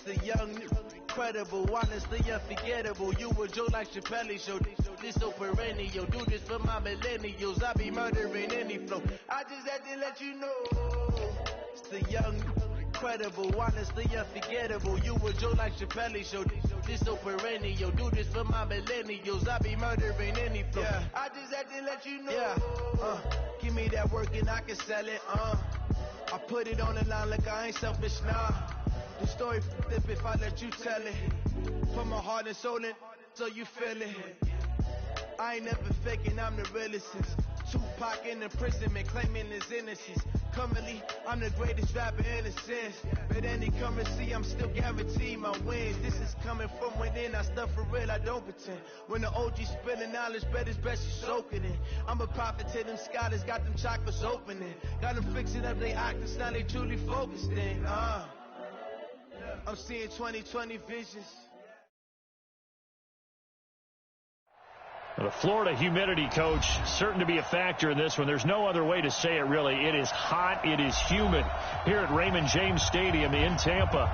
The young, incredible, honestly unforgettable. You a joke like Chappelle Show. This so perennial. Do this for my millennials. I be murdering any flow. I just had to let you know. It's the young, incredible, honestly unforgettable. You a joke like Chappelle Show. This so perennial. Do this for my millennials. I be murdering any flow. Yeah. I just had to let you know. Yeah. Give me that work and I can sell it. I put it on the line like I ain't selfish, nah. The story flip if I let you tell it. Put my heart and soul in, so you feel it. I ain't never faking, I'm the realest. Tupac in imprisonment, claiming his innocence. Currently, I'm the greatest rapper in a sense. But any currency, I'm still guaranteed my wins. This is coming from within, I stuff for real, I don't pretend. When the OG spilling knowledge, bet it's best you soak it in. I'm a prophet to them scholars, got them chakras opening. Got them fixing up they octaves, now they truly focused in. I'm seeing 2020 visions. The Florida humidity, coach, certain to be a factor in this one. There's no other way to say it, really. It is hot. It is humid here at Raymond James Stadium in Tampa.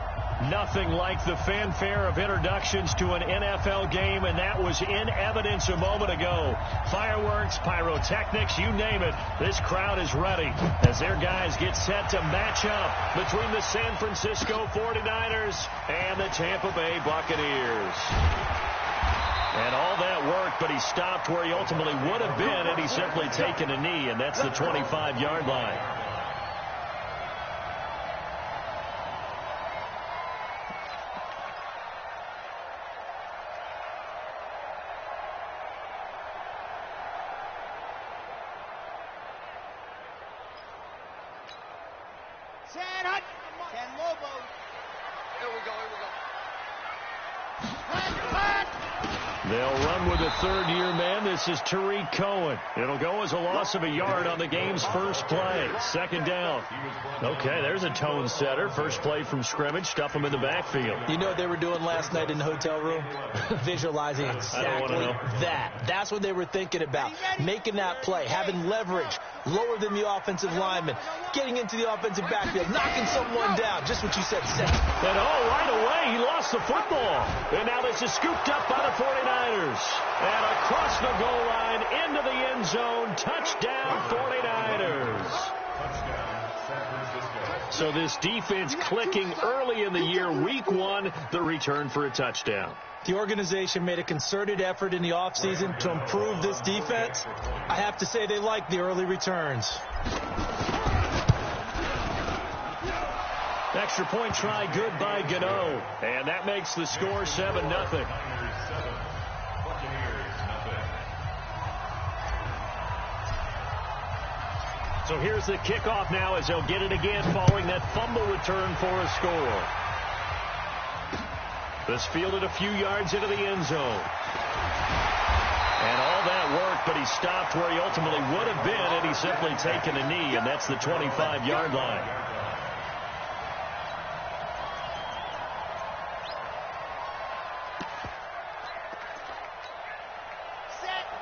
Nothing like the fanfare of introductions to an NFL game, and that was in evidence a moment ago. Fireworks, pyrotechnics, you name it. This crowd is ready as their guys get set to match up between the San Francisco 49ers and the Tampa Bay Buccaneers. And all that work, but he stopped where he ultimately would have been had he simply taken a knee, and that's the 25-yard line. They'll run with a third-year man. This is Tariq Cohen. It'll go as a loss of a yard on the game's first play. Second down. Okay, there's a tone setter. First play from scrimmage. Stuff him in the backfield. You know what they were doing last night in the hotel room? Visualizing exactly that. That's what they were thinking about. Making that play, having leverage, lower than the offensive lineman, getting into the offensive backfield, knocking someone down. Just what you said, Seth. And right away, he lost the football. And now this is scooped up by the 49ers. And across the goal line, into the end zone, touchdown 49ers. So this defense clicking early in the year, week one, the return for a touchdown. The organization made a concerted effort in the offseason to improve this defense. I have to say they like the early returns. Extra point try good by Gano. And that makes the score 7-0. So here's the kickoff now as they'll get it again following that fumble return for a score. This fielded a few yards into the end zone. And all that work, but he stopped where he ultimately would have been had he simply taken a knee, and that's the 25-yard line.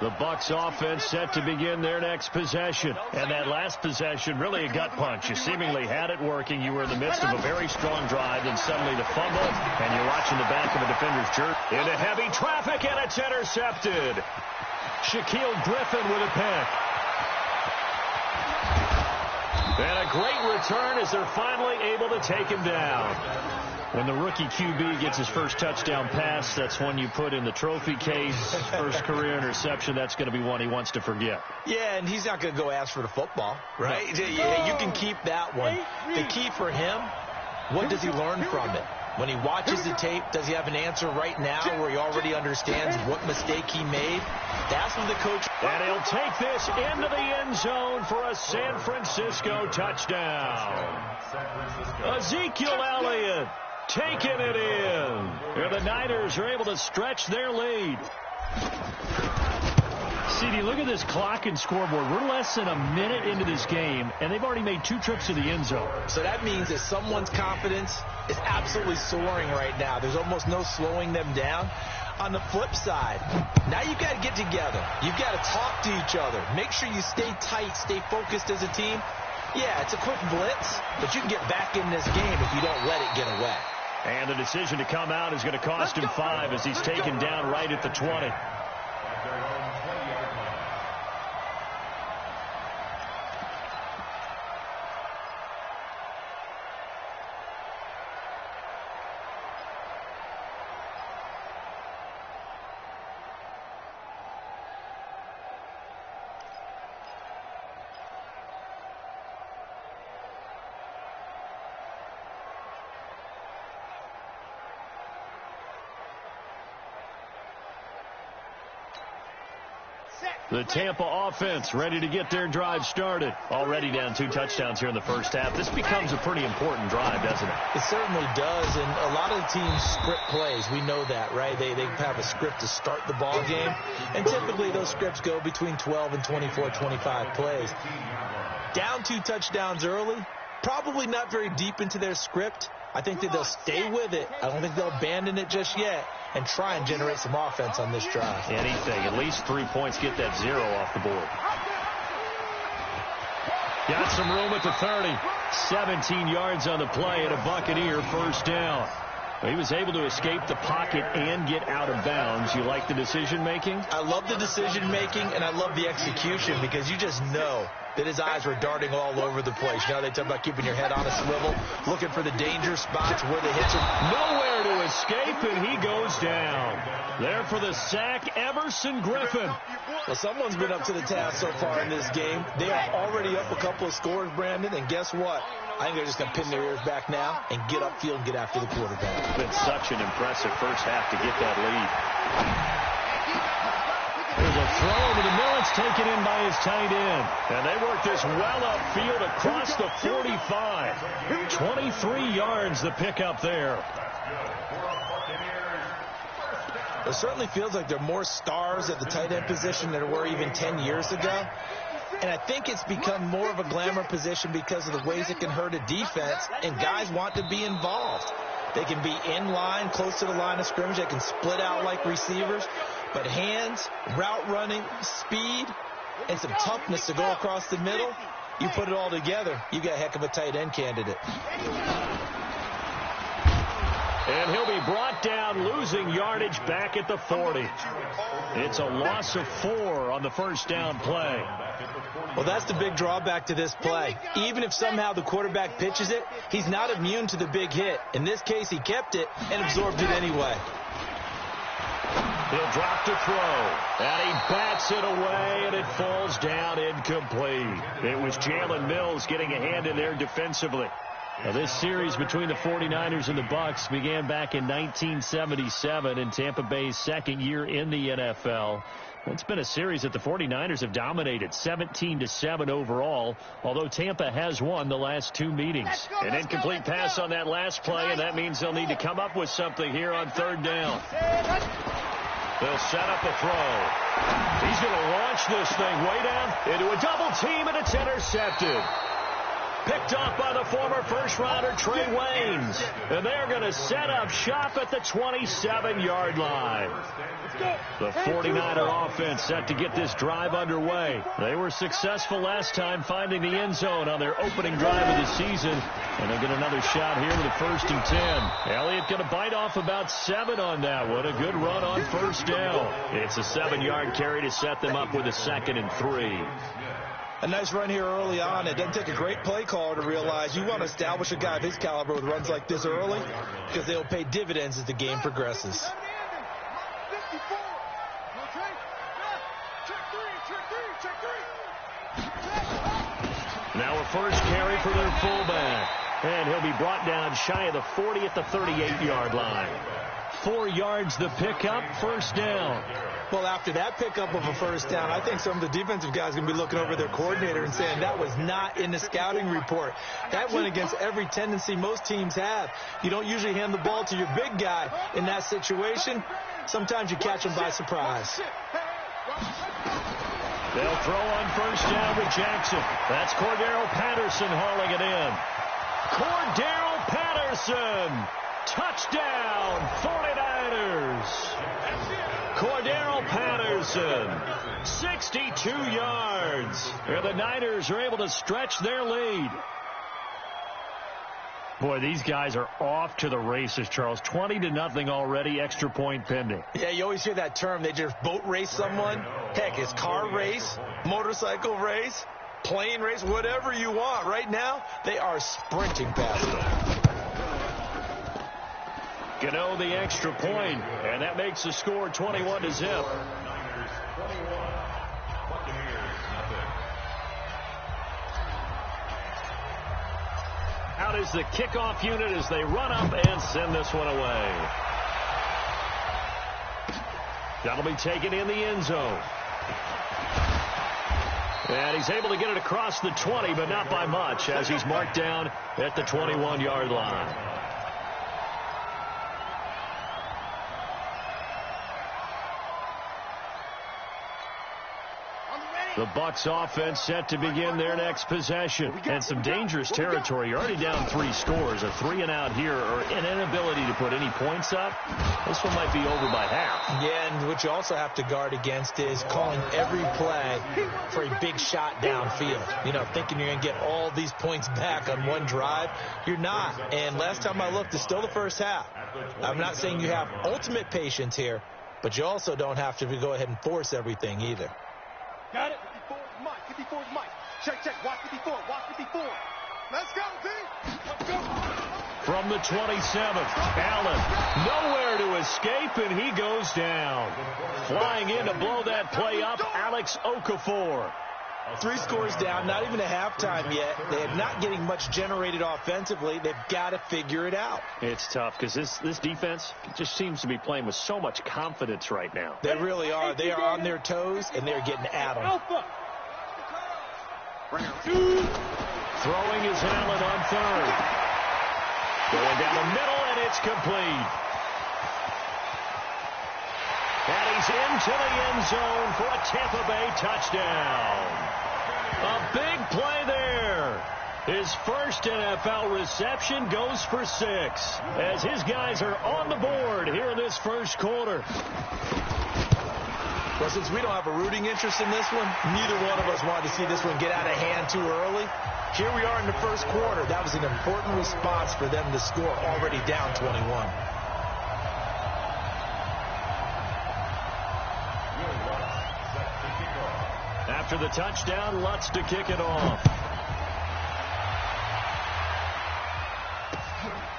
The Bucs offense set to begin their next possession. And that last possession, really a gut punch. You seemingly had it working. You were in the midst of a very strong drive, then suddenly the fumble, and you're watching the back of a defender's jersey. Into heavy traffic, and it's intercepted. Shaquille Griffin with a pick. And a great return as they're finally able to take him down. When the rookie QB gets his first touchdown pass, that's one you put in the trophy case. First career interception, that's going to be one he wants to forget. Yeah, and he's not going to go ask for the football, right? No. Yeah, you can keep that one. The key for him, what does he learn from it? When he watches the tape, does he have an answer right now where he already understands what mistake he made? That's when the coach... And he'll take this into the end zone for a San Francisco touchdown. Ezekiel Elliott taking it in. And the Niners are able to stretch their lead. CD, look at this clock and scoreboard. We're less than a minute into this game, and they've already made 2 trips to the end zone. So that means that someone's confidence is absolutely soaring right now. There's almost no slowing them down. On the flip side, now you've got to get together. You've got to talk to each other. Make sure you stay tight, stay focused as a team. Yeah, it's a quick blitz, but you can get back in this game if you don't let it get away. And the decision to come out is going to cost him 5 as he's taken down right at the 20. The Tampa offense ready to get their drive started. Already down 2 touchdowns here in the first half. This becomes a pretty important drive, doesn't it? It certainly does, and a lot of the teams script plays. We know that, right? They have a script to start the ball game, and typically those scripts go between 12 and 24, 25 plays. Down 2 touchdowns early, probably not very deep into their script. I think that they'll stay with it. I don't think they'll abandon it just yet and try and generate some offense on this drive. Anything. At least 3 points. Get that 0 off the board. Got some room at the 30. 17 yards on the play and a Buccaneer first down. He was able to escape the pocket and get out of bounds. You like the decision-making? I love the decision-making, and I love the execution because you just know that his eyes were darting all over the place. You know, they talk about keeping your head on a swivel, looking for the danger spots where the hits are. Nowhere to escape, and he goes down. There for the sack, Everson Griffin. Well, someone's been up to the task so far in this game. They are already up a couple of scores, Brandon, and guess what? I think they're just going to pin their ears back now and get upfield and get after the quarterback. It's been such an impressive first half to get that lead. There's a throw over the middle. It's taken in by his tight end. And they work this well upfield across the 45. 23 yards the pickup there. It certainly feels like there are more stars at the tight end position than there were even 10 years ago. And I think it's become more of a glamour position because of the ways it can hurt a defense, and guys want to be involved. They can be in line, close to the line of scrimmage. They can split out like receivers. But hands, route running, speed, and some toughness to go across the middle, you put it all together, you got a heck of a tight end candidate. And he'll be brought down, losing yardage back at the 40. It's a loss of 4 on the first down play. Well, that's the big drawback to this play. Even if somehow the quarterback pitches it, he's not immune to the big hit. In this case, he kept it and absorbed it anyway. He'll drop to throw, and he bats it away, and it falls down incomplete. It was Jalen Mills getting a hand in there defensively. Now, this series between the 49ers and the Bucs began back in 1977 in Tampa Bay's second year in the NFL. It's been a series that the 49ers have dominated, 17-7 overall, although Tampa has won the last 2 meetings. An incomplete pass on that last play, and that means they'll need to come up with something here on third down. They'll set up a throw. He's going to launch this thing way down into a double team, and it's intercepted. Picked off by the former first-rounder Trey Waynes. And they're going to set up shop at the 27-yard line. The 49er offense set to get this drive underway. They were successful last time finding the end zone on their opening drive of the season. And they'll get another shot here with a 1st and 10. Elliott going to bite off about 7 on that one. A good run on first down. It's a 7-yard carry to set them up with a 2nd and 3. A nice run here early on. It doesn't take a great play caller to realize you want to establish a guy of his caliber with runs like this early because they'll pay dividends as the game progresses. Now a first carry for their fullback. And he'll be brought down shy of the 40 at the 38-yard line. 4 yards the pickup, first down. Well, after that pickup of a first down, I think some of the defensive guys are going to be looking over their coordinator and saying that was not in the scouting report. That went against every tendency most teams have. You don't usually hand the ball to your big guy in that situation. Sometimes you catch them by surprise. They'll throw on first down with Jackson. That's Cordero Patterson hauling it in. Cordero Patterson. Touchdown, 49ers. Cordero Patterson, 62 yards. And the Niners are able to stretch their lead. Boy, these guys are off to the races, Charles. 20-0 already, extra point pending. Yeah, you always hear that term. They just boat race someone. Heck, it's car race, motorcycle race, plane race, whatever you want. Right now, they are sprinting past them. Gano the extra point, and that makes the score 21-0. Out is the kickoff unit as they run up and send this one away. That'll be taken in the end zone. And he's able to get it across the 20, but not by much, as he's marked down at the 21-yard line. The Bucs offense set to begin their next possession. And some dangerous territory. You're already down 3 scores. A 3-and-out here, or an inability to put any points up. This one might be over by half. Yeah, and what you also have to guard against is calling every play for a big shot downfield. You know, thinking you're going to get all these points back on one drive. You're not. And last time I looked, it's still the first half. I'm not saying you have ultimate patience here, but you also don't have to go ahead and force everything either. Got it. 54 is Mike. 54 is Mike. Check. Watch 54. Watch 54. Let's go, D. Let's go. From the 27th, Allen nowhere to escape, and he goes down. Flying in to blow that play up, Alex Okafor. 3 scores down, not even a halftime yet. They are not getting much generated offensively. They've got to figure it out. It's tough because this defense just seems to be playing with so much confidence right now. They really are. They are on their toes, and they're getting at them. Throwing is Allen on third. Going down the middle, and it's complete. And he's into the end zone for a Tampa Bay touchdown. A big play there. His first NFL reception goes for 6 as his guys are on the board here in this first quarter. Well, since we don't have a rooting interest in this one, neither one of us wanted to see this one get out of hand too early. Here we are in the first quarter. That was an important response for them to score, already down 21. After the touchdown, Lutz to kick it off.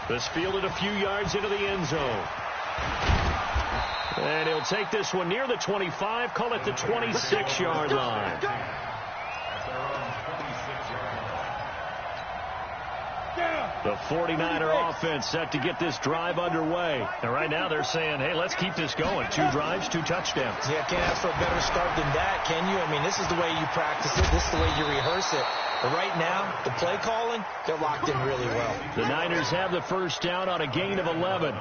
This fielded a few yards into the end zone. And he'll take this one near the 25, call it the 26-yard line. The 49er offense set to get this drive underway. And right now they're saying, hey, let's keep this going. 2 drives, 2 touchdowns. Yeah, can't ask for a better start than that, can you? I mean, this is the way you practice it. This is the way you rehearse it. But right now, the play calling, they're locked in really well. The Niners have the first down on a gain of 11.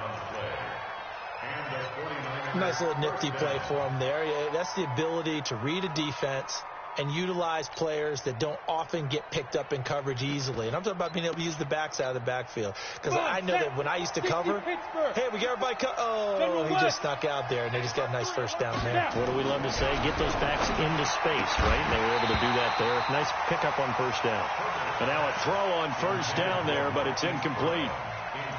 Nice little nifty play for them there. Yeah, that's the ability to read a defense and utilize players that don't often get picked up in coverage easily. And I'm talking about being able to use the backside of the backfield. Because I know that when I used to cover, hey, we got everybody oh, he just snuck out there, and they just got a nice first down there. What do we love to say? Get those backs into space, right? And they were able to do that there. Nice pickup on first down. And now a throw on first down there, but it's incomplete.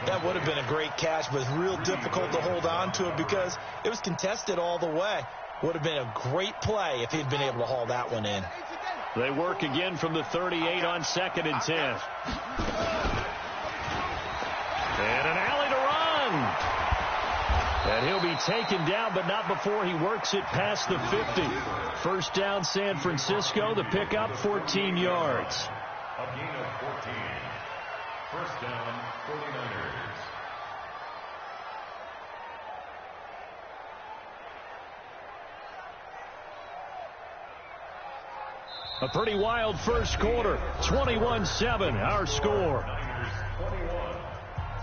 That would have been a great catch, but it's real difficult to hold on to it because it was contested all the way. Would have been a great play if he'd been able to haul that one in. They work again from the 38 on 2nd and 10. And an alley to run. And he'll be taken down, but not before he works it past the 50. First down, San Francisco. The pickup, 14 yards. A gain of 14. First down, 49ers. A pretty wild first quarter. 21-7, our score. Niners 21,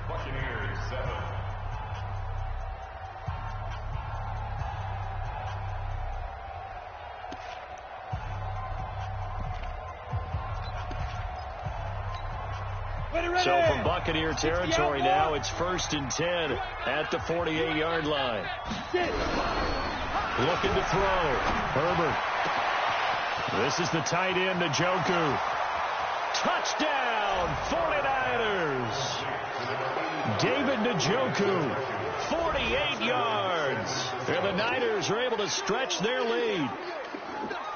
Buccaneers 7. So from Buccaneer territory now, it's 1st and 10 at the 48-yard line. Looking to throw. Herbert. This is the tight end, Njoku. Touchdown! down. 49ers. David Njoku, 48 yards. And the Niners are able to stretch their lead.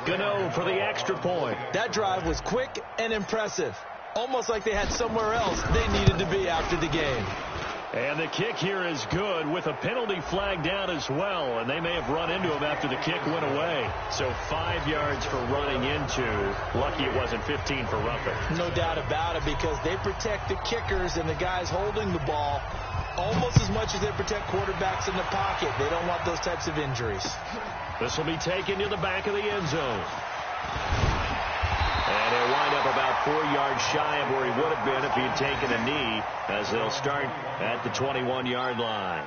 Gano for the extra point. That drive was quick and impressive. Almost like they had somewhere else they needed to be after the game. And the kick here is good with a penalty flag down as well. And they may have run into him after the kick went away. So 5 yards for running into. Lucky it wasn't 15 for roughing. No doubt about it, because they protect the kickers and the guys holding the ball almost as much as they protect quarterbacks in the pocket. They don't want those types of injuries. This will be taken to the back of the end zone. And he'll wind up about 4 yards shy of where he would have been if he had taken a knee, as they'll start at the 21-yard line.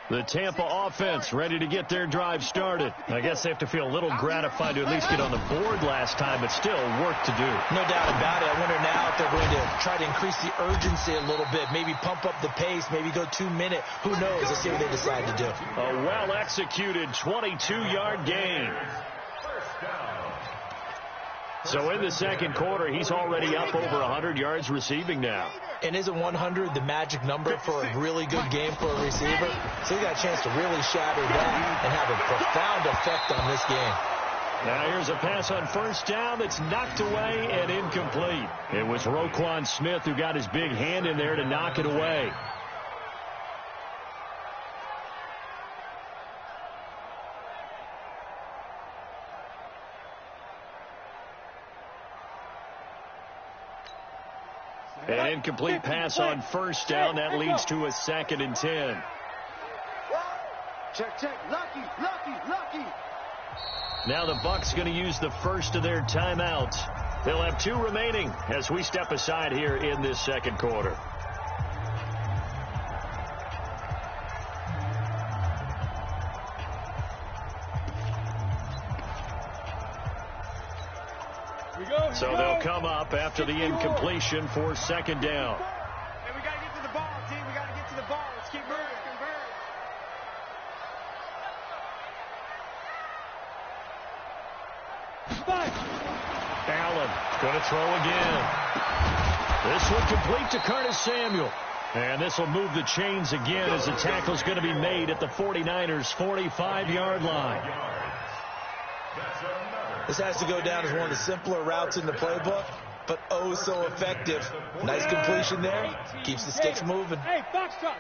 The Tampa offense ready to get their drive started. I guess they have to feel a little gratified to at least get on the board last time, but still work to do. No doubt about it. I wonder now if they're going to try to increase the urgency a little bit, maybe pump up the pace, maybe go 2 minute. Who knows? Let's see what they decide to do. A well-executed 22-yard gain. So in the second quarter, he's already up over 100 yards receiving now. And isn't 100 the magic number for a really good game for a receiver? So he got a chance to really shatter that and have a profound effect on this game. Now here's a pass on first down that's knocked away and incomplete. It was Roquan Smith who got his big hand in there to knock it away. An incomplete pass on first down. That leads to a 2nd and 10. Check, check. Lucky. Now the Bucs going to use the first of their timeouts. They'll have 2 remaining as we step aside here in this second quarter. So they'll come up after the incompletion for 2nd down. Hey, we got to get to the ball, team. We got to get to the ball. Let's keep moving. Allen going to throw again. This one complete to Curtis Samuel. And this will move the chains again as the tackle's going to be made at the 49ers' 45-yard line. This has to go down as one of the simpler routes in the playbook, but oh so effective. Nice completion there. Keeps the sticks moving.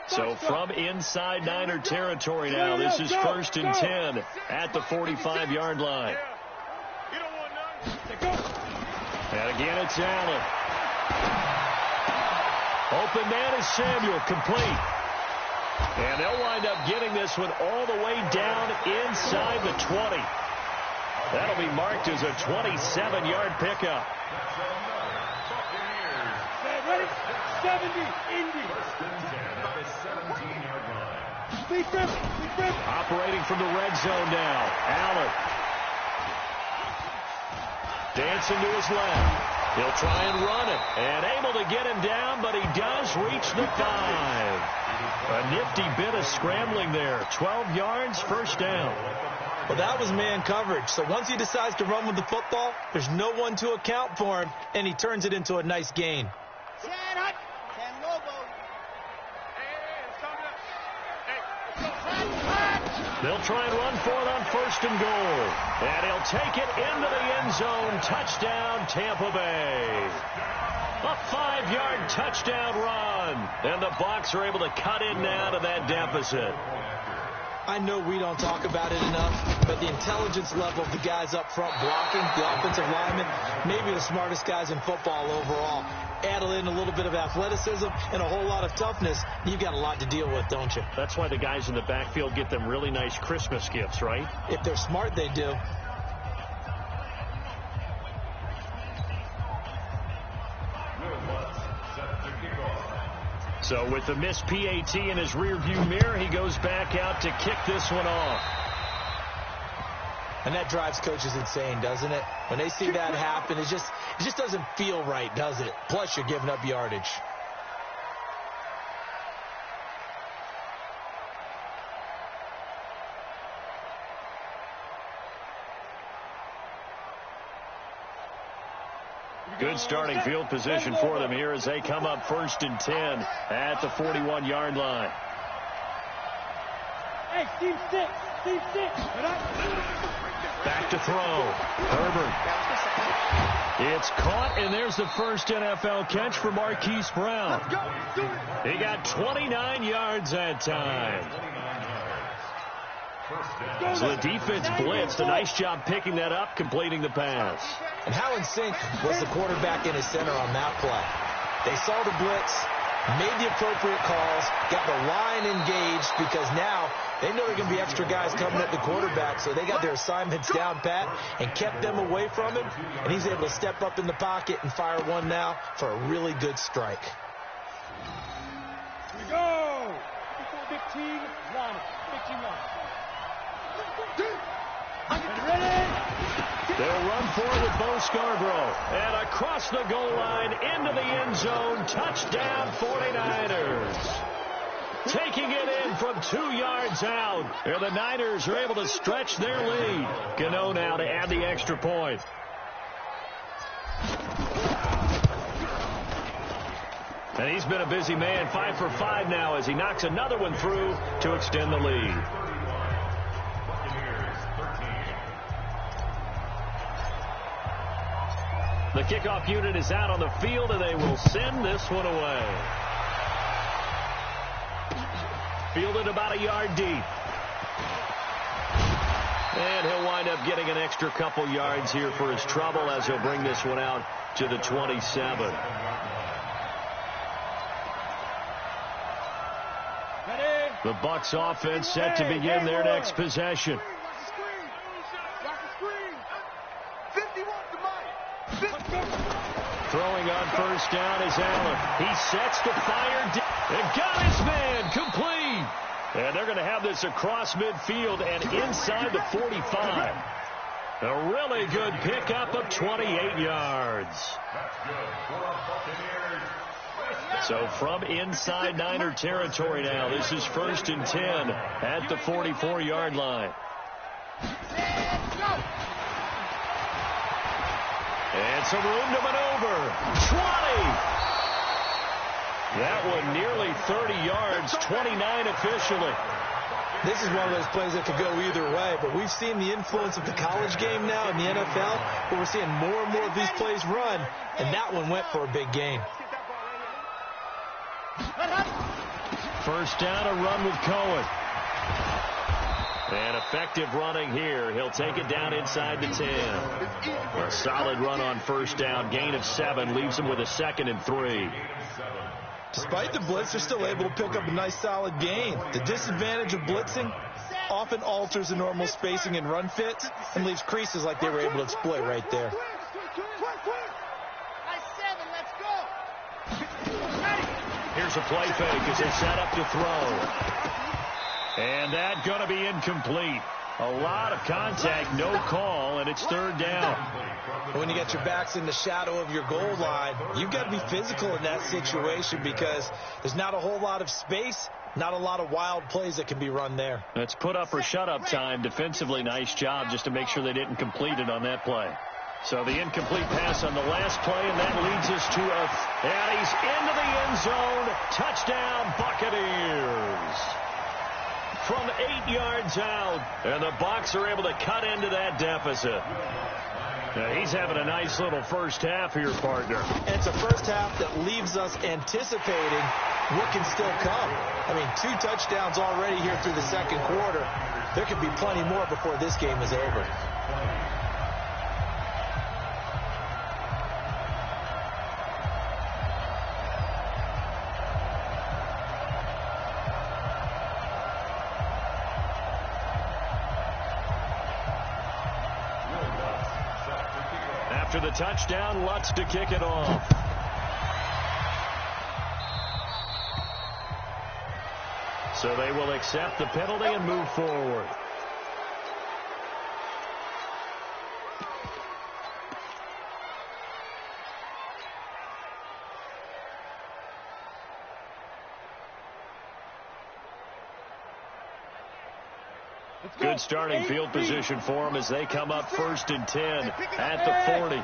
So from inside Niner territory now, this is 1st and 10 at the 45-yard line. And again, it's Allen. Open man is Samuel, complete. And they'll wind up getting this one all the way down inside the 20. That'll be marked as a 27-yard pickup. 70, Indy. Operating from the red zone now. Allen. Dancing to his left. He'll try and run it. And able to get him down, but he does reach the 5. A nifty bit of scrambling there. 12 yards, first down. Well, that was man coverage. So once he decides to run with the football, there's no one to account for him, and he turns it into a nice gain. They'll try and run for it on 1st and goal. And he'll take it into the end zone. Touchdown, Tampa Bay. A 5-yard touchdown run. And the Bucs are able to cut in now to that deficit. I know we don't talk about it enough, but the intelligence level of the guys up front blocking, the offensive linemen, maybe the smartest guys in football overall. Add in a little bit of athleticism and a whole lot of toughness, you've got a lot to deal with, don't you? That's why the guys in the backfield get them really nice Christmas gifts, right? If they're smart, they do. So with the missed PAT in his rearview mirror, he goes back out to kick this one off. And that drives coaches insane, doesn't it? When they see that happen, it just doesn't feel right, does it? Plus, you're giving up yardage. Good starting field position for them here as they come up 1st and 10 at the 41-yard line. Hey, team 6. Team 6. Back to throw. Herbert. It's caught, and there's the first NFL catch for Marquise Brown. He got 29 yards that time. So the defense blitzed. A nice job picking that up, completing the pass. And how in sync was the quarterback in his center on that play? They saw the blitz, made the appropriate calls, got the line engaged because now they know there are going to be extra guys coming at the quarterback, so they got their assignments down pat and kept them away from him, and he's able to step up in the pocket and fire one now for a really good strike. Here we go. Big team line. Big team line. They'll run for it with Bo Scarborough. And across the goal line, into the end zone. Touchdown, 49ers. Taking it in from 2 yards out. And the Niners are able to stretch their lead. Gano now to add the extra point. And he's been a busy man, 5 for 5 now as he knocks another one through to extend the lead. The kickoff unit is out on the field, and they will send this one away. Fielded about a yard deep. And he'll wind up getting an extra couple yards here for his trouble as he'll bring this one out to the 27. The Bucs offense set to begin their next possession. Throwing on first down is Allen. He sets to fire and got his man complete. And they're going to have this across midfield and inside the 45. A really good pickup of 28 yards. So from inside Niner territory now, this is 1st and 10 at the 44-yard line. And some room to maneuver. 20. That one nearly 30 yards, 29 officially. This is one of those plays that could go either way, but we've seen the influence of the college game now in the NFL, where we're seeing more and more of these plays run, and that one went for a big gain. First down, a run with Cohen. And effective running here. He'll take it down inside the 10. A solid run on first down. Gain of 7 leaves him with a 2nd and 3. Despite the blitz, they're still able to pick up a nice solid gain. The disadvantage of blitzing often alters the normal spacing and run fits and leaves creases like they were able to exploit right there. Here's a play fake as they set up to throw. And that's going to be incomplete. A lot of contact, no call, and it's 3rd down. When you get your backs in the shadow of your goal line, you've got to be physical in that situation because there's not a whole lot of space, not a lot of wild plays that can be run there. That's put up or shut up time. Defensively, nice job just to make sure they didn't complete it on that play. So the incomplete pass on the last play, and that leads us to and he's into the end zone. Touchdown, Buccaneers. From 8 yards out, and the Bucs are able to cut into that deficit. Now he's having a nice little first half here, partner. And it's a first half that leaves us anticipating what can still come. I mean, 2 touchdowns already here through the second quarter. There could be plenty more before this game is over. After the touchdown, Lutz to kick it off. So they will accept the penalty and move forward. Good starting field position for them as they come up 1st and 10 at the 40.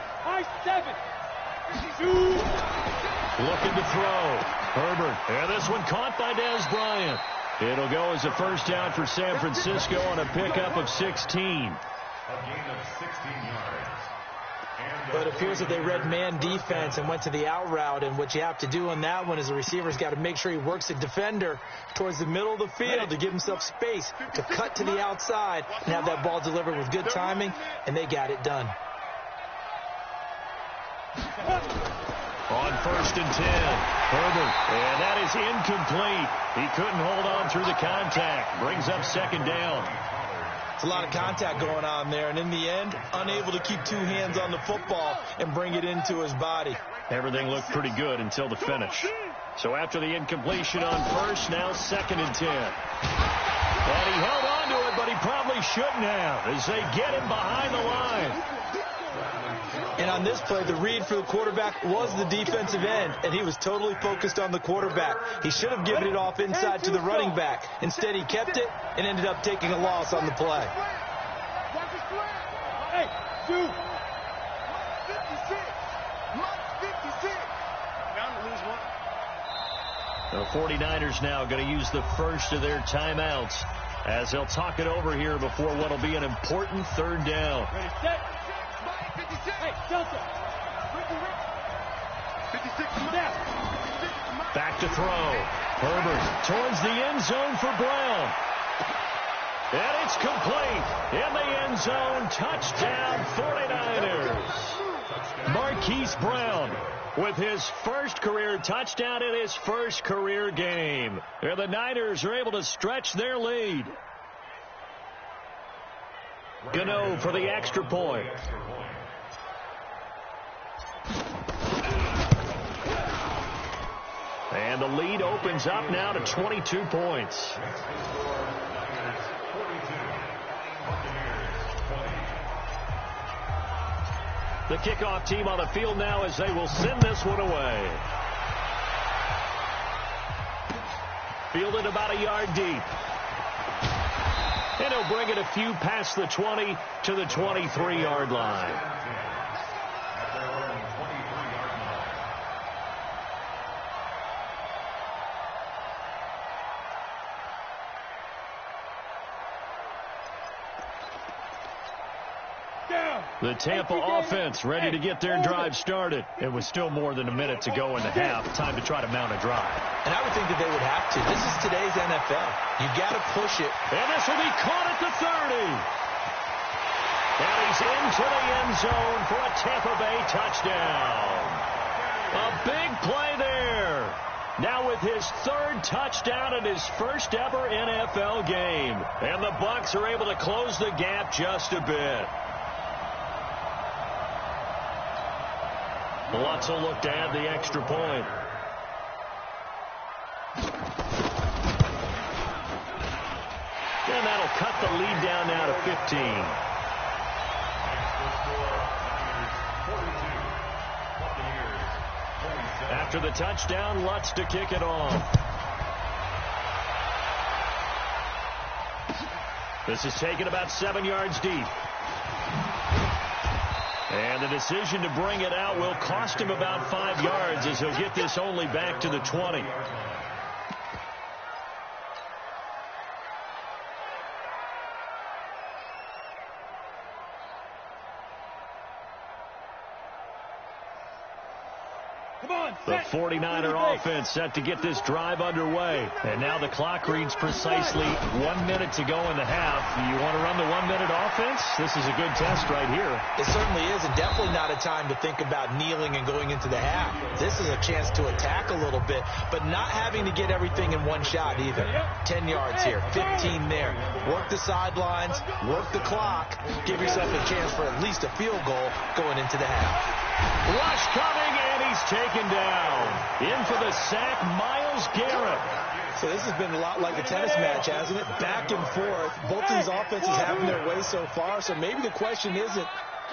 Looking to throw. Herbert. And this one caught by Dez Bryant. It'll go as a first down for San Francisco on a pickup of 16. A gain of 16 yards. But it appears that they read man defense and went to the out route. And what you have to do on that one is the receiver's got to make sure he works the defender towards the middle of the field to give himself space to cut to the outside and have that ball delivered with good timing. And they got it done. On 1st and 10, Herbert, and that is incomplete. He couldn't hold on through the contact. Brings up 2nd down. It's a lot of contact going on there, and in the end, unable to keep 2 hands on the football and bring it into his body. Everything looked pretty good until the finish. So after the incompletion on 1st, now 2nd and 10. And he held on to it, but he probably shouldn't have as they get him behind the line. And on this play, the read for the quarterback was the defensive end, and he was totally focused on the quarterback. He should have given it off inside to the running back. Instead, he kept it and ended up taking a loss on the play. Hey, dude. 56. Down to lose one. The 49ers now going to use the first of their timeouts as they'll talk it over here before what will be an important 3rd down. Ready, set. Hey, Delta. 56. Back to throw. Herbert towards the end zone for Brown. And it's complete. In the end zone. Touchdown 49ers. Marquise Brown with his first career touchdown in his first career game. And the Niners are able to stretch their lead. Gano for the extra point. And the lead opens up now to 22 points. The kickoff team on the field now as they will send this one away. Fielded about a yard deep. And he'll bring it a few past the 20 to the 23-yard line. The Tampa offense ready to get their drive started. It was still more than a minute to go in the half. Time to try to mount a drive. And I would think that they would have to. This is today's NFL. You got to push it. And this will be caught at the 30. And he's into the end zone for a Tampa Bay touchdown. A big play there. Now with his 3rd touchdown in his first ever NFL game. And the Bucs are able to close the gap just a bit. Lots of look to add the extra point. And that'll cut the lead down now to 15. After the touchdown, Lutz to kick it off. This is taken about 7 yards deep. And the decision to bring it out will cost him about 5 yards as he'll get this only back to the 20. The 49er offense set to get this drive underway. And now the clock reads precisely 1 minute to go in the half. You want to run the 1 minute offense? This is a good test right here. It certainly is, and definitely not a time to think about kneeling and going into the half. This is a chance to attack a little bit, but not having to get everything in one shot either. 10 yards here, 15 there. Work the sidelines, work the clock. Give yourself a chance for at least a field goal going into the half. Rush coming, and he's taken down. In for the sack, Myles Garrett. So this has been a lot like a tennis match, hasn't it? Back and forth. Both of these offenses having their way so far. So maybe the question isn't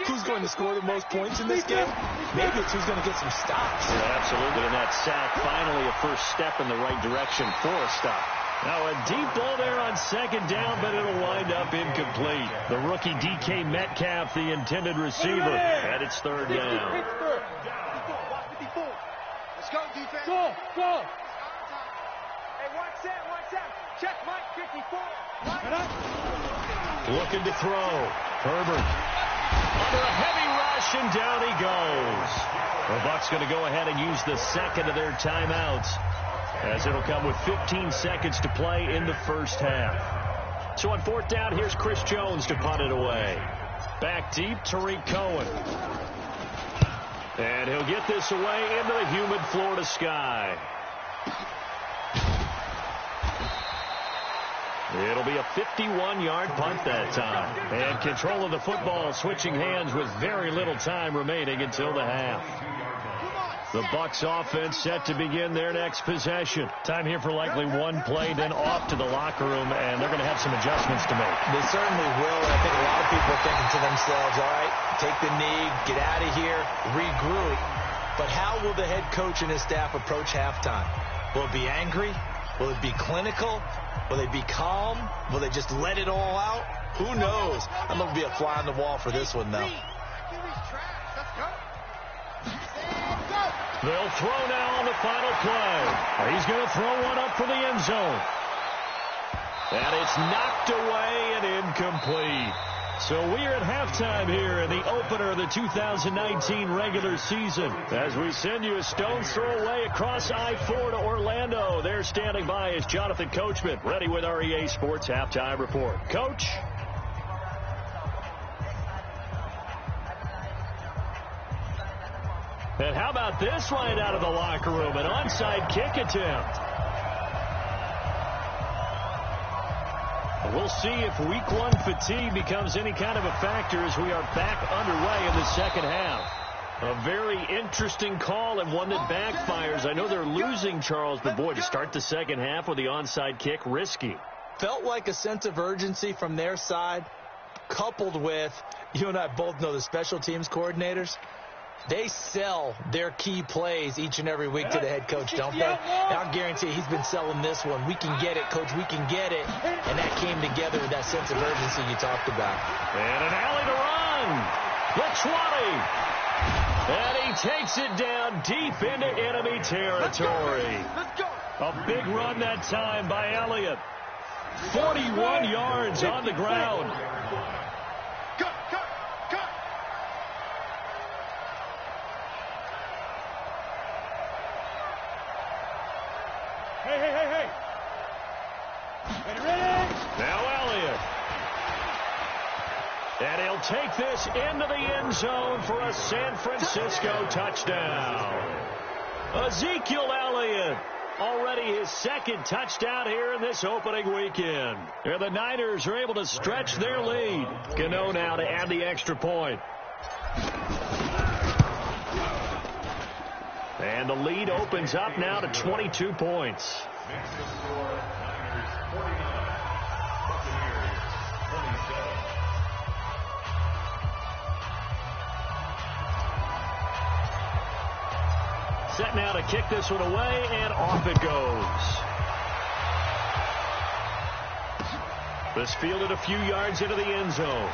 who's going to score the most points in this game. Maybe it's who's going to get some stops. Yeah, absolutely. And that sack, finally a first step in the right direction for a stop. Now a deep ball there on 2nd down, but it'll wind up incomplete. The rookie DK Metcalf, the intended receiver, and it's 3rd down. Go. Hey, watch that. Check Mike 54. Looking to throw. Herbert under a heavy rush, and down he goes. The Bucs going to go ahead and use the second of their timeouts, as it'll come with 15 seconds to play in the first half. So on fourth down, here's Chris Jones to punt it away. Back deep, Tariq Cohen. And he'll get this away into the humid Florida sky. It'll be a 51-yard punt that time. And control of the football switching hands with very little time remaining until the half. The Bucs offense set to begin their next possession. Time here for likely one play, then off to the locker room, and they're going to have some adjustments to make. They certainly will. I think a lot of people are thinking to themselves, all right, take the knee, get out of here, regroup. But how will the head coach and his staff approach halftime? Will it be angry? Will it be clinical? Will they be calm? Will they just let it all out? Who knows? I'm going to be a fly on the wall for this one, though. They'll throw now on the final play. He's going to throw one up for the end zone. And it's knocked away and incomplete. So we are at halftime here in the opener of the 2019 regular season. As we send you a stone's throw away across I-4 to Orlando. There standing by is Jonathan Coachman, ready with our EA Sports Halftime Report. Coach? And how about this line out of the locker room? An onside kick attempt. We'll see if week one fatigue becomes any kind of a factor as we are back underway in the second half. A very interesting call and one that backfires. I know they're losing, Charles, but boy, to start the second half with the onside kick, risky. Felt like a sense of urgency from their side, coupled with, you and I both know the special teams coordinators. They sell their key plays each and every week to the head coach, don't they? And I'll guarantee he's been selling this one. We can get it, coach. We can get it. And that came together with that sense of urgency you talked about. And an alley to run. The 20. And he takes it down deep into enemy territory. A big run that time by Elliott. 41 yards on the ground. Hey. Ready. Now Elliott. And he'll take this into the end zone for a San Francisco touchdown. Ezekiel Elliott. Already his second touchdown here in this opening weekend. And the Niners are able to stretch their lead. Gano now to add the extra point. And the lead opens up now to 22 points. Makes the score Niners 49, Buccaneers 27. Set now to kick this one away, and off it goes. This fielded a few yards into the end zone.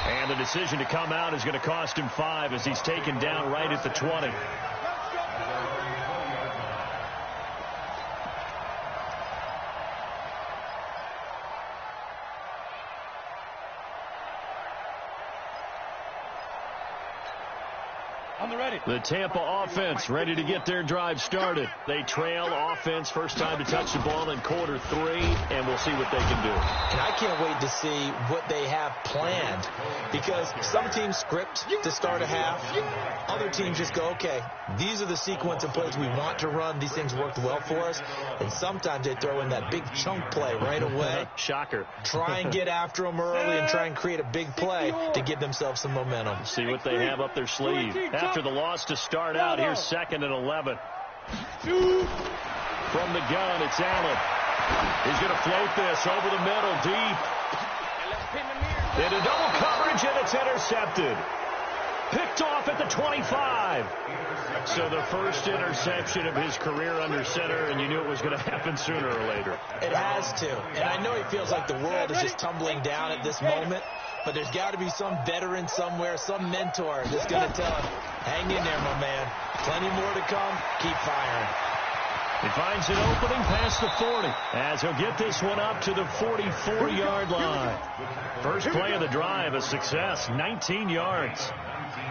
And the decision to come out is going to cost him 5 as he's taken down right at the 20. The Tampa offense ready to get their drive started. They trail offense first time to touch the ball in quarter 3, and we'll see what they can do. And I can't wait to see what they have planned, because some teams script to start a half. Other teams just go, okay, these are the sequence of plays we want to run. These things worked well for us. And sometimes they throw in that big chunk play right away. Shocker. Try and get after them early and try and create a big play to give themselves some momentum. See what they have up their sleeve. After the loss to start out, here's 2nd and 11. From the gun, it's Allen. He's going to float this over the middle, deep. Into double coverage, and it's intercepted. Picked off at the 25. So the first interception of his career under center, and you knew it was going to happen sooner or later. It has to. And I know he feels like the world is just tumbling down at this moment, but there's got to be some veteran somewhere, some mentor that's going to tell him, Hang in there, my man. Plenty more to come. Keep firing. He finds an opening past the 40 as he'll get this one up to the 44-yard line. First play of the drive, a success, 19 yards.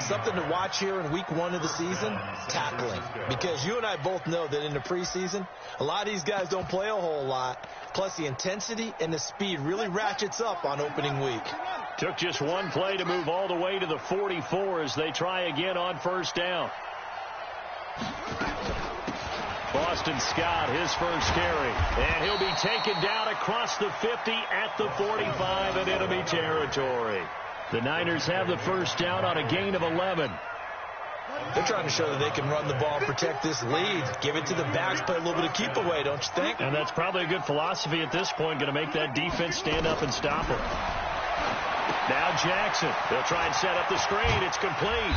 Something to watch here in week 1 of the season, tackling. Because you and I both know that in the preseason, a lot of these guys don't play a whole lot. Plus the intensity and the speed really ratchets up on opening week. Took just one play to move all the way to the 44 as they try again on first down. Boston Scott, his first carry. And he'll be taken down across the 50 at the 45 in enemy territory. The Niners have the first down on a gain of 11. They're trying to show that they can run the ball, protect this lead, give it to the backs, play a little bit of keep away, don't you think? And that's probably a good philosophy at this point, going to make that defense stand up and stop him. Now Jackson. They'll try and set up the screen. It's complete.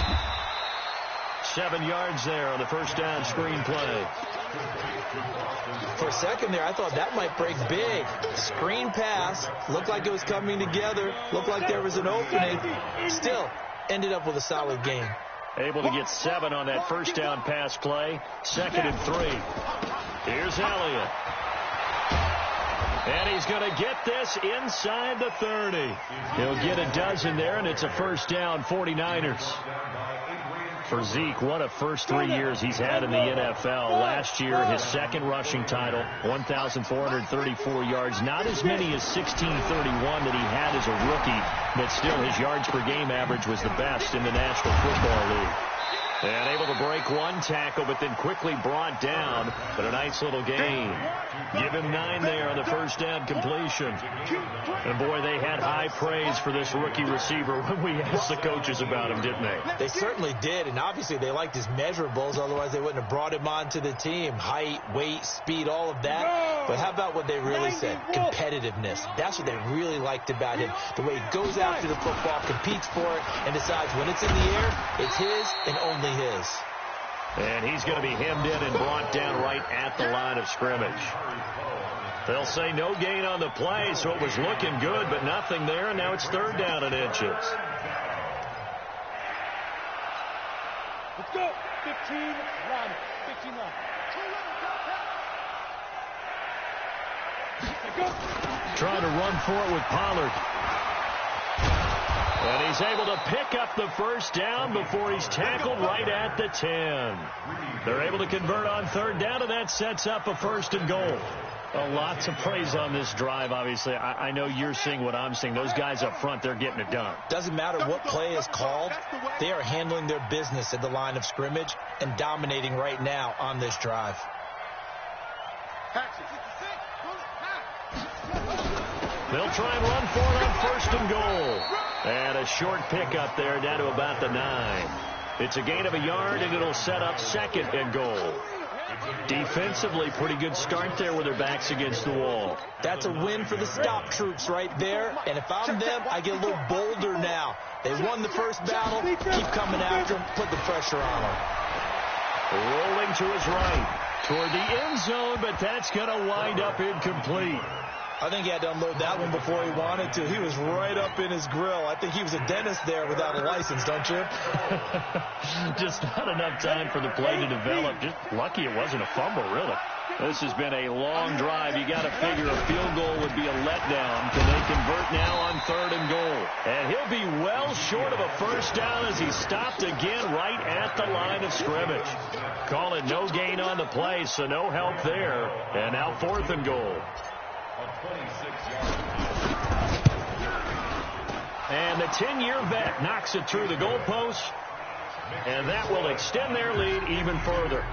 7 yards there on the first down screen play. For a second there, I thought that might break big. Screen pass. Looked like it was coming together. Looked like there was an opening. Still, ended up with a solid game. Able to get 7 on that first down pass play. 2nd and 3. Here's Elliott. And he's going to get this inside the 30. He'll get a dozen there, and it's a first down, 49ers. For Zeke, what a first 3 years he's had in the NFL. Last year, his second rushing title, 1,434 yards. Not as many as 1,631 that he had as a rookie, but still his yards per game average was the best in the National Football League. And able to break one tackle, but then quickly brought down. But a nice little gain. Give him 9 there on the first down completion. And boy, they had high praise for this rookie receiver when we asked the coaches about him, didn't they? They certainly did, and obviously they liked his measurables. Otherwise, they wouldn't have brought him onto the team. Height, weight, speed, all of that. But how about what they really said? Competitiveness. That's what they really liked about him. The way he goes after the football, competes for it, and decides when it's in the air, it's his and only his. And he's going to be hemmed in and brought down right at the line of scrimmage. They'll say no gain on the play, so it was looking good, but nothing there, and now it's 3rd down and inches. Let's go. 15 line. 15 line. Trying to run for it with Pollard. And he's able to pick up the first down before he's tackled right at the 10. They're able to convert on 3rd down, and that sets up a 1st and goal. Lots of praise on this drive, obviously. I know you're seeing what I'm seeing. Those guys up front, they're getting it done. Doesn't matter what play is called. They are handling their business at the line of scrimmage and dominating right now on this drive. They'll try and run for it on 1st and goal. And a short pickup there down to about the 9. It's a gain of a yard, and it'll set up 2nd and goal. Defensively, pretty good start there with their backs against the wall. That's a win for the stop troops right there. And if I'm them, I get a little bolder now. They won the first battle. Keep coming after them. Put the pressure on them. Rolling to his right toward the end zone, but that's going to wind up incomplete. I think he had to unload that one before he wanted to. He was right up in his grill. I think he was a dentist there without a license, don't you? Just not enough time for the play to develop. Just lucky it wasn't a fumble, really. This has been a long drive. You got to figure a field goal would be a letdown. Can they convert now on 3rd and goal? And he'll be well short of a first down as he's stopped again right at the line of scrimmage. Call it no gain on the play, so no help there. And now 4th and goal. And the 10-year vet knocks it through the goalpost, and that will extend their lead even further.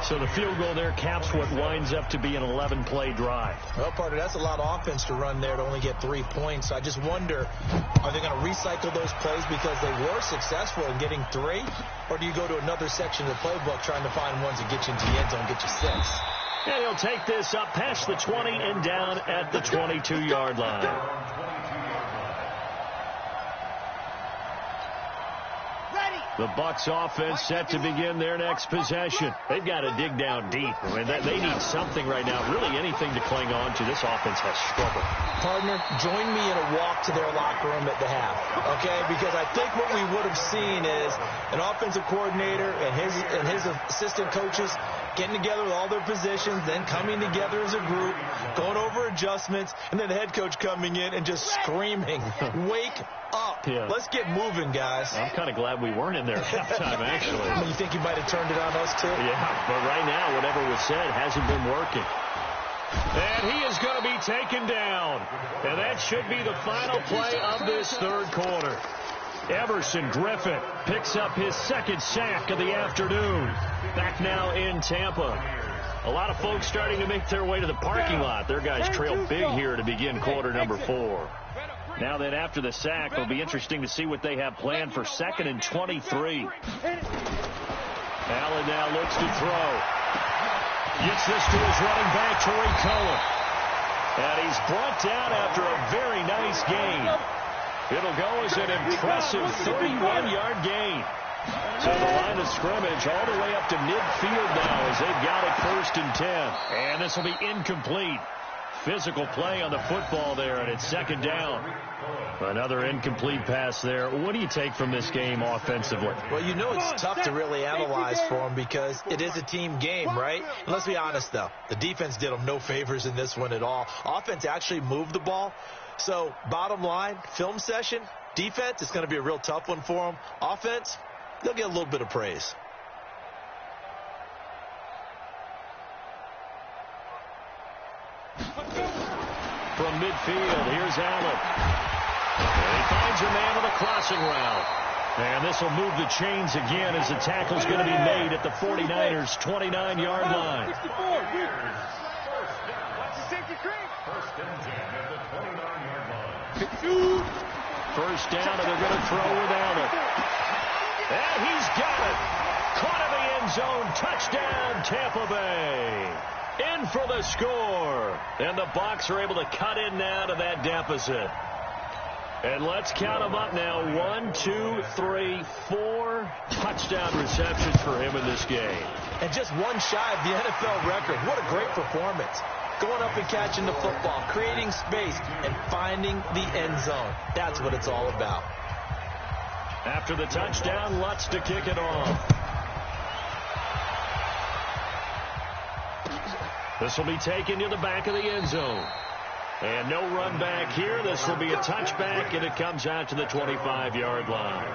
So the field goal there caps what winds up to be an 11-play drive. Well, partner, that's a lot of offense to run there to only get 3 points. I just wonder, are they going to recycle those plays because they were successful in getting 3? Or do you go to another section of the playbook trying to find ones that get you into the end zone, get you 6? And he'll take this up past the 20 and down at the 22-yard line. The Bucs offense set to begin their next possession. They've got to dig down deep. I mean, they need something right now, really anything to cling on to. This offense has struggled. Partner, join me in a walk to their locker room at the half, okay? Because I think what we would have seen is an offensive coordinator and his assistant coaches getting together with all their positions, then coming together as a group, going over adjustments, and then the head coach coming in and just screaming, wake up. Yeah. Let's get moving, guys. I'm kind of glad we weren't in there at halftime, actually. You think you might have turned it on us, too? Yeah, but right now, whatever was said hasn't been working. And he is going to be taken down. And that should be the final play of this third quarter. Everson Griffin picks up his second sack of the afternoon. Back now in Tampa. A lot of folks starting to make their way to the parking lot. Their guys trail big here to begin quarter number 4. Now then, after the sack, it'll be interesting to see what they have planned for 2nd and 23. Allen now looks to throw. Gets this to his running back, Torrey Cohen. And he's brought down after a very nice gain. It'll go as an impressive 31-yard gain. So the line of scrimmage all the way up to midfield now as they've got it 1st and 10. And this will be incomplete. Physical play on the football there, and it's 2nd down. Another incomplete pass there. What do you take from this game offensively? Well, you know it's tough to really analyze for them because it is a team game, right? And let's be honest, though. The defense did them no favors in this one at all. Offense actually moved the ball. So, bottom line, film session, defense, it's going to be a real tough one for them. Offense, they'll get a little bit of praise. From midfield, here's Allen. And he finds a man on the crossing route. And this will move the chains again as the tackle's going to be made at the 49ers' 29-yard line. First down, and they're going to throw with Allen. And he's got it. Caught in the end zone. Touchdown, Tampa Bay. In for the score. And the Bucs are able to cut in now to that deficit. And let's count them up now. 1, 2, 3, 4 touchdown receptions for him in this game. And just one shy of the NFL record. What a great performance. Going up and catching the football, creating space, and finding the end zone. That's what it's all about. After the touchdown, Lutz to kick it off. This will be taken to the back of the end zone. And no run back here. This will be a touchback, and it comes out to the 25-yard line.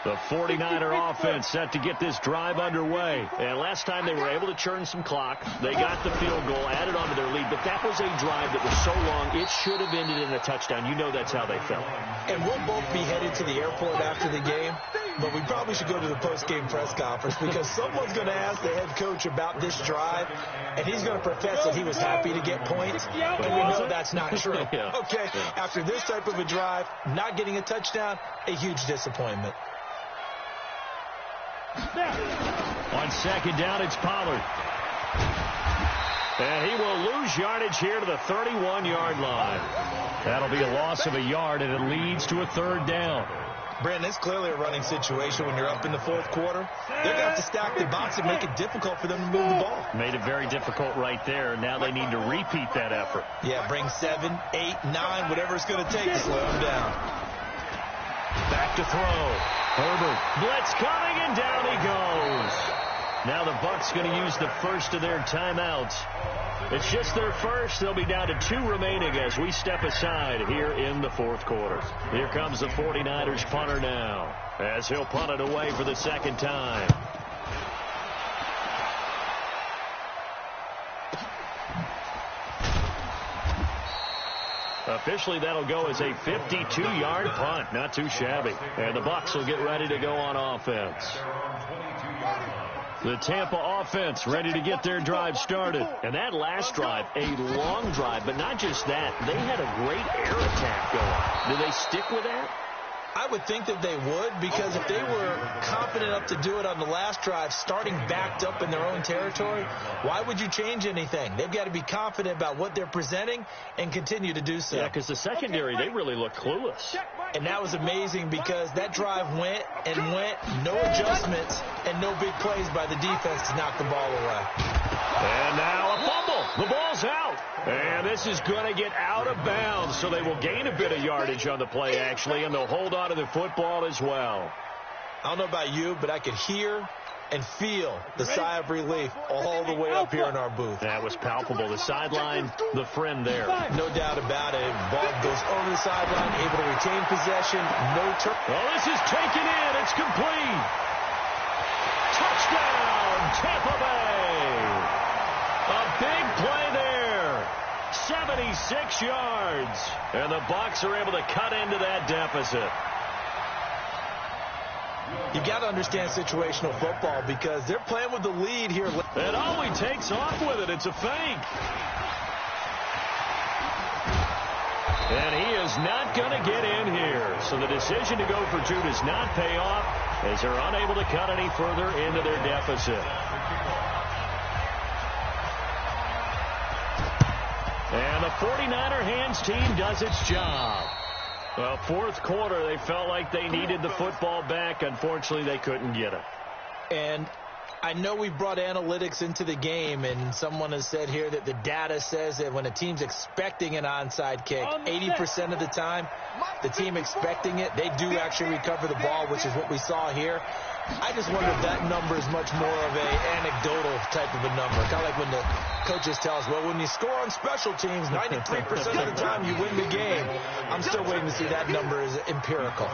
The 49er offense set to get this drive underway. And last time they were able to churn some clock. They got the field goal, added on to their lead. But that was a drive that was so long, it should have ended in a touchdown. You know that's how they felt. And we'll both be headed to the airport after the game. But we probably should go to the post-game press conference because someone's going to ask the head coach about this drive, and he's going to profess that he was happy to get points, and we know that's not true. Yeah. Okay, after this type of a drive, not getting a touchdown, a huge disappointment. On 2nd down, it's Pollard. And he will lose yardage here to the 31-yard line. That'll be a loss of a yard, and it leads to a 3rd down. Brandon, it's clearly a running situation when you're up in the 4th quarter. They're going to have to stack the box and make it difficult for them to move the ball. Made it very difficult right there. Now they need to repeat that effort. Yeah, bring 7, 8, 9, whatever it's going to take to slow them down. Back to throw. Herbert. Blitz coming, and down he goes. Now the Bucs going to use the first of their timeouts. It's just their first. They'll be down to 2 remaining as we step aside here in the 4th quarter. Here comes the 49ers punter now as he'll punt it away for the 2nd time. Officially, that'll go as a 52-yard punt. Not too shabby. And the Bucs will get ready to go on offense. The Tampa offense ready to get their drive started. And that last drive, a long drive, but not just that. They had a great air attack going. Do they stick with that? I would think that they would, because if they were confident enough to do it on the last drive, starting backed up in their own territory, why would you change anything? They've got to be confident about what they're presenting and continue to do so. Yeah, because the secondary, they really look clueless. And that was amazing because that drive went and went, no adjustments and no big plays by the defense to knock the ball away. And now a fumble. The ball's out. And this is going to get out of bounds, so they will gain a bit of yardage on the play, actually, and they'll hold on to the football as well. I don't know about you, but I could hear and feel the sigh of relief all the way up here in our booth. That was palpable. The sideline, the friend there. No doubt about it. Ball goes over the sideline, able to retain possession. No turn. Well, this is taken in. It's complete. Touchdown, Tampa Bay. A big play there. 76 yards. And the Bucs are able to cut into that deficit. You got to understand situational football because they're playing with the lead here. And oh, he takes off with it. It's a fake. And he is not going to get in here. So the decision to go for two does not pay off as they're unable to cut any further into their deficit. And the 49er hands team does its job. Well, fourth quarter, they felt like they needed the football back. Unfortunately, they couldn't get it. And I know we brought analytics into the game, and someone has said here that the data says that when a team's expecting an onside kick, 80% of the time, the team expecting it, they do actually recover the ball, which is what we saw here. I just wonder if that number is much more of a anecdotal type of a number. Kind of like when the coaches tell us, well, when you score on special teams, 93% of the time you win the game. I'm still waiting to see that number is empirical.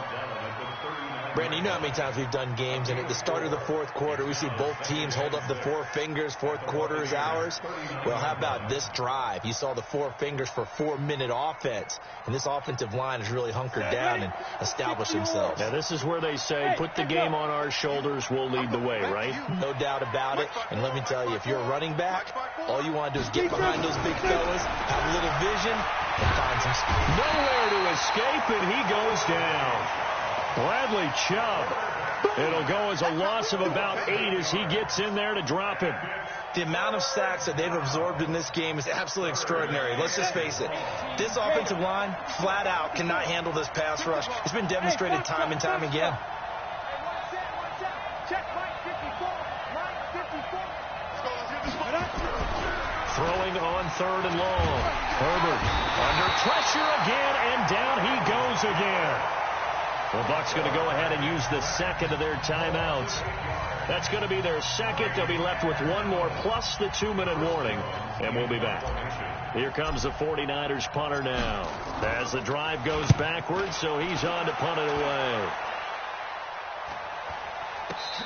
Brandon, you know how many times we've done games, and at the start of the fourth quarter, we see both teams hold up the four fingers, fourth quarter is ours. Well, how about this drive? You saw the four fingers for 4-minute offense, and this offensive line has really hunkered down and established themselves. Now, this is where they say, put the game on our shoulders, we'll lead the way, right? No doubt about it, and let me tell you, if you're a running back, all you want to do is get behind those big fellas, have a little vision, and find some speed. Nowhere to escape, and he goes down. Bradley Chubb. It'll go as a loss of about 8 as he gets in there to drop him. The amount of sacks that they've absorbed in this game is absolutely extraordinary. Let's just face it. This offensive line, flat out, cannot handle this pass rush. It's been demonstrated time and time again. Throwing on 3rd and long. Herbert under pressure again, and down he goes again. The Bucs going to go ahead and use the second of their timeouts. That's going to be their second. They'll be left with one more plus the 2-minute warning, and we'll be back. Here comes the 49ers punter now as the drive goes backwards, so he's on to punt it away.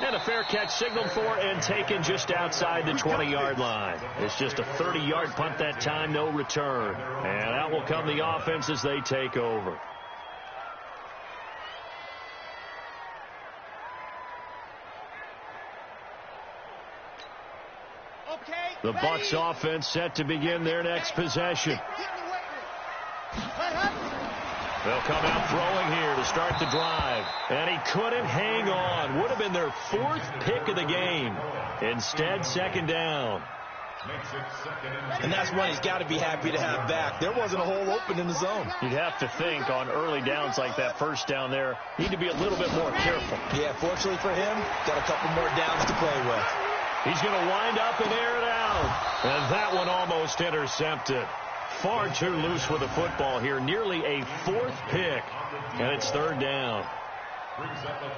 And a fair catch signaled for and taken just outside the 20-yard line. It's just a 30-yard punt that time, no return. And out will come the offense as they take over. The Bucs offense set to begin their next possession. They'll come out throwing here to start the drive. And he couldn't hang on. Would have been their 4th pick of the game. Instead, second down. And that's one he's got to be happy to have back. There wasn't a hole open in the zone. You'd have to think on early downs like that first down there, need to be a little bit more careful. Yeah, fortunately for him, got a couple more downs to play with. He's going to wind up and air it out. And that one almost intercepted. Far too loose with the football here. Nearly a 4th pick. And it's 3rd down.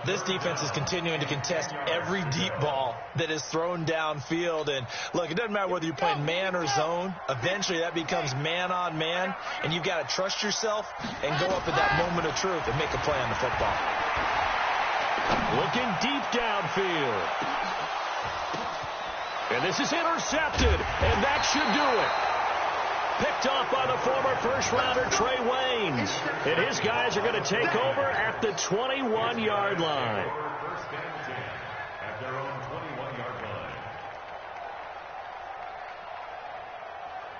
This defense is continuing to contest every deep ball that is thrown downfield. And look, it doesn't matter whether you're playing man or zone. Eventually that becomes man on man. And you've got to trust yourself and go up at that moment of truth and make a play on the football. Looking deep downfield. And this is intercepted, and that should do it. Picked off by the former first-rounder Trey Waynes. And his guys are going to take over at the 21-yard line. First and 10 at their own 21-yard line.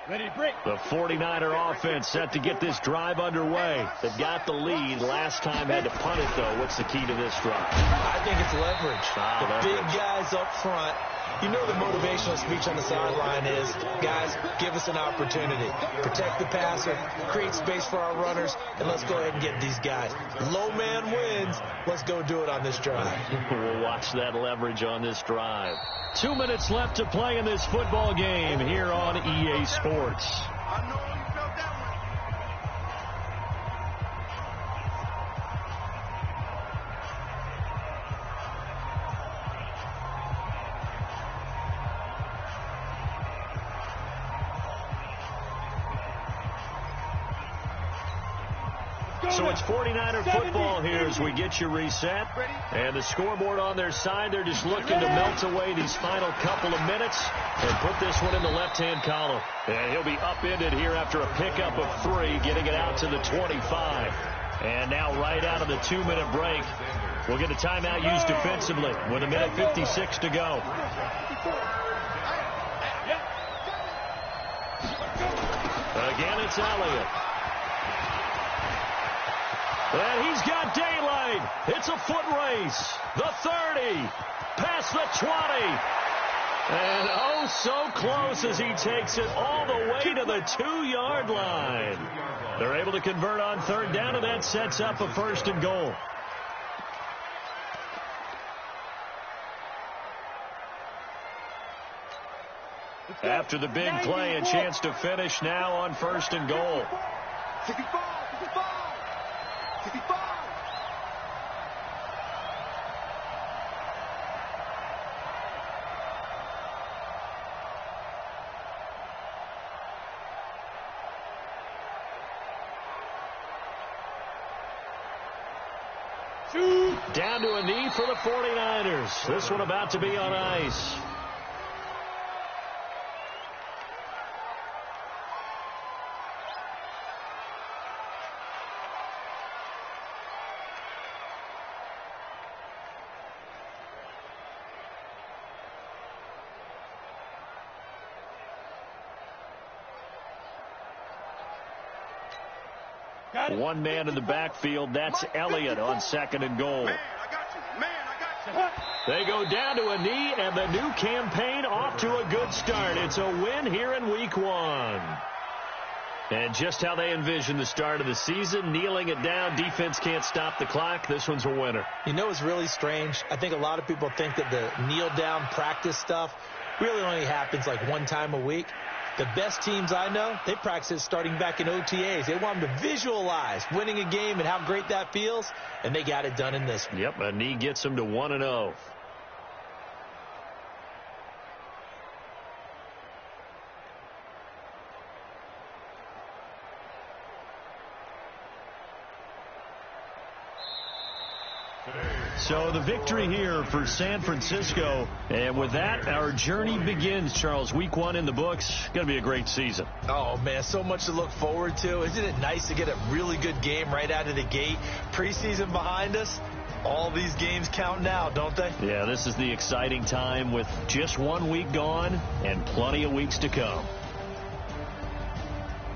Ready, break. The 49er offense set to get this drive underway. They've got the lead. Last time had to punt it, though. What's the key to this drive? I think it's leverage. Leverage. Big guys up front. You know the motivational speech on the sideline is, guys, give us an opportunity. Protect the passer, create space for our runners, and let's go ahead and get these guys. Low man wins. Let's go do it on this drive. We'll watch that leverage on this drive. 2 minutes left to play in this football game here on EA Sports. I know you felt that one. So it's 49er football here as we get you reset. And the scoreboard on their side, they're just looking to melt away these final couple of minutes and put this one in the left-hand column. And he'll be upended here after a pickup of 3, getting it out to the 25. And now right out of the 2-minute break, we'll get a timeout used defensively with 1:56 to go. Again, it's Elliott. And he's got daylight. It's a foot race. The 30, past the 20. And oh, so close as he takes it all the way to the 2-yard line. They're able to convert on 3rd down, and that sets up a 1st and goal. After the big play, a chance to finish now on 1st and goal. 65, 65. 65. Down to a knee for the 49ers. This one about to be on ice. One man in the backfield. That's Elliott on 2nd and goal. Man, I got you. Man, I got you. They go down to a knee, and the new campaign off to a good start. It's a win here in week 1. And just how they envision the start of the season, kneeling it down. Defense can't stop the clock. This one's a winner. You know what's really strange? I think a lot of people think that the kneel-down practice stuff really only happens like 1 time a week. The best teams I know, they practice it starting back in OTAs. They want them to visualize winning a game and how great that feels, and they got it done in this one. Yep, a knee gets them to 1-0. So the victory here for San Francisco. And with that, our journey begins, Charles. Week 1 in the books. Going to be a great season. Oh, man, so much to look forward to. Isn't it nice to get a really good game right out of the gate? Preseason behind us. All these games count now, don't they? Yeah, this is the exciting time with just 1 week gone and plenty of weeks to come.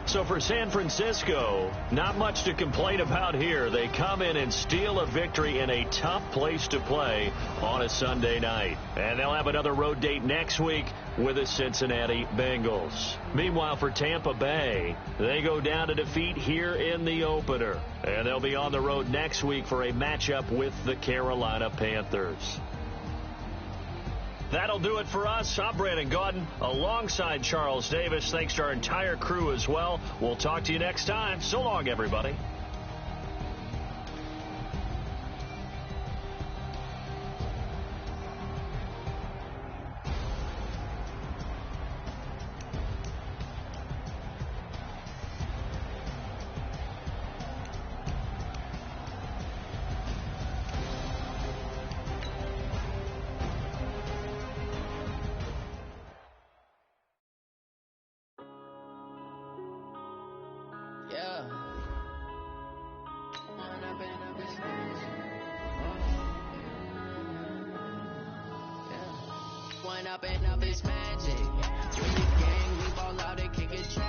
So for San Francisco, not much to complain about here. They come in and steal a victory in a tough place to play on a Sunday night. And they'll have another road date next week with the Cincinnati Bengals. Meanwhile, for Tampa Bay, they go down to defeat here in the opener. And they'll be on the road next week for a matchup with the Carolina Panthers. That'll do it for us. I'm Brandon Gaudin alongside Charles Davis. Thanks to our entire crew as well. We'll talk to you next time. So long, everybody. Up, it's magic. When the gang, we ball out, they can't get trapped.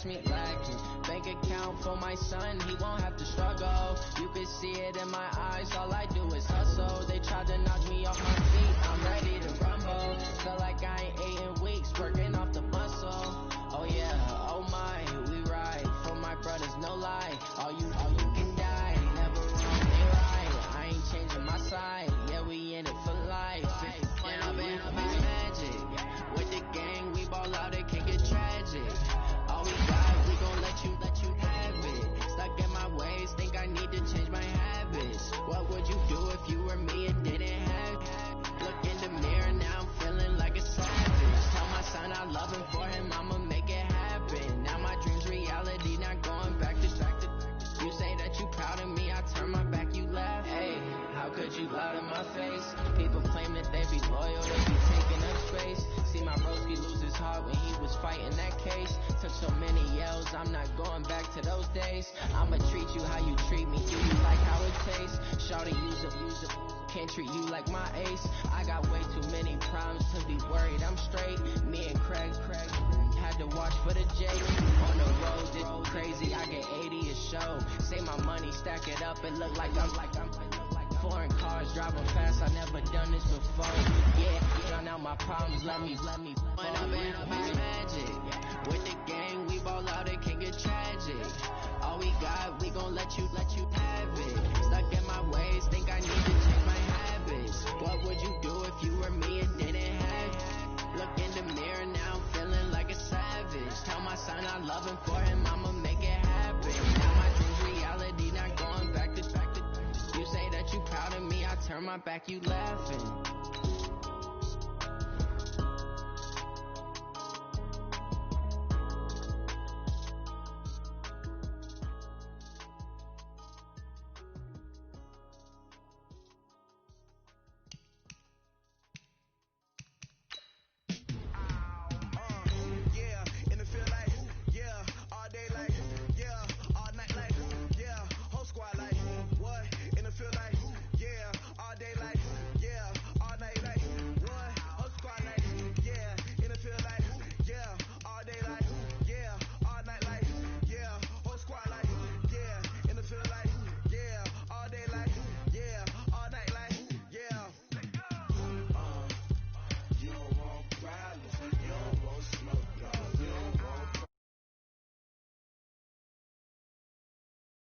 me lacking. Bank account for my son, he won't have to struggle. You can see it in my eyes, all I do is hustle. They tried to knock me off my feet, I'm ready to rumble. Feel like I ain't ate in weeks, working off the muscle. Oh yeah, oh my, we ride for my brothers, no lie. All you can die, never wrong, they right. I ain't changing my side, yeah, we in it for life. When I'm in magic, with the gang, we ball out, it can get tragic. All we got, we gon' let you have it. Stuck in my ways, think I need to change my habits. What would you do if you were me and didn't have it? Look in the mirror, now I'm feeling like a savage. Tell my son I love him, for him I'ma make it happen. Now my dream's reality, not going back to. You say that you proud of me, I turn my back, you laugh. Hey, how could you lie to my face? People claim that they be loyal, they be taking up space. See my broski lose his heart when he was fighting that case. Took so many yells, I'm not going back to those days. I'ma treat you how you treat me, do you like how it tastes? Shawty, use it, can't treat you like my ace. I got way too many problems to be worried, I'm straight. Me and Craig had to watch for the J. On the road, it's crazy, I get 80 a show. Say my money, stack it up, it look like I'm foreign cars, driving fast, I never done this before. Yeah, drown out my problems, let me. When I'm in magic, with the gang, we ball out, it can get tragic. All we got, we gon' let you have it. Stuck in my ways, think I need to change my habits. What would you do if you were me and didn't have it? Look in the mirror, now I'm feeling like a savage. Tell my son I love him, for him I'ma make it happen. Now my dream's reality, not going back to. You say that you proud of me, I turn my back, you laughing.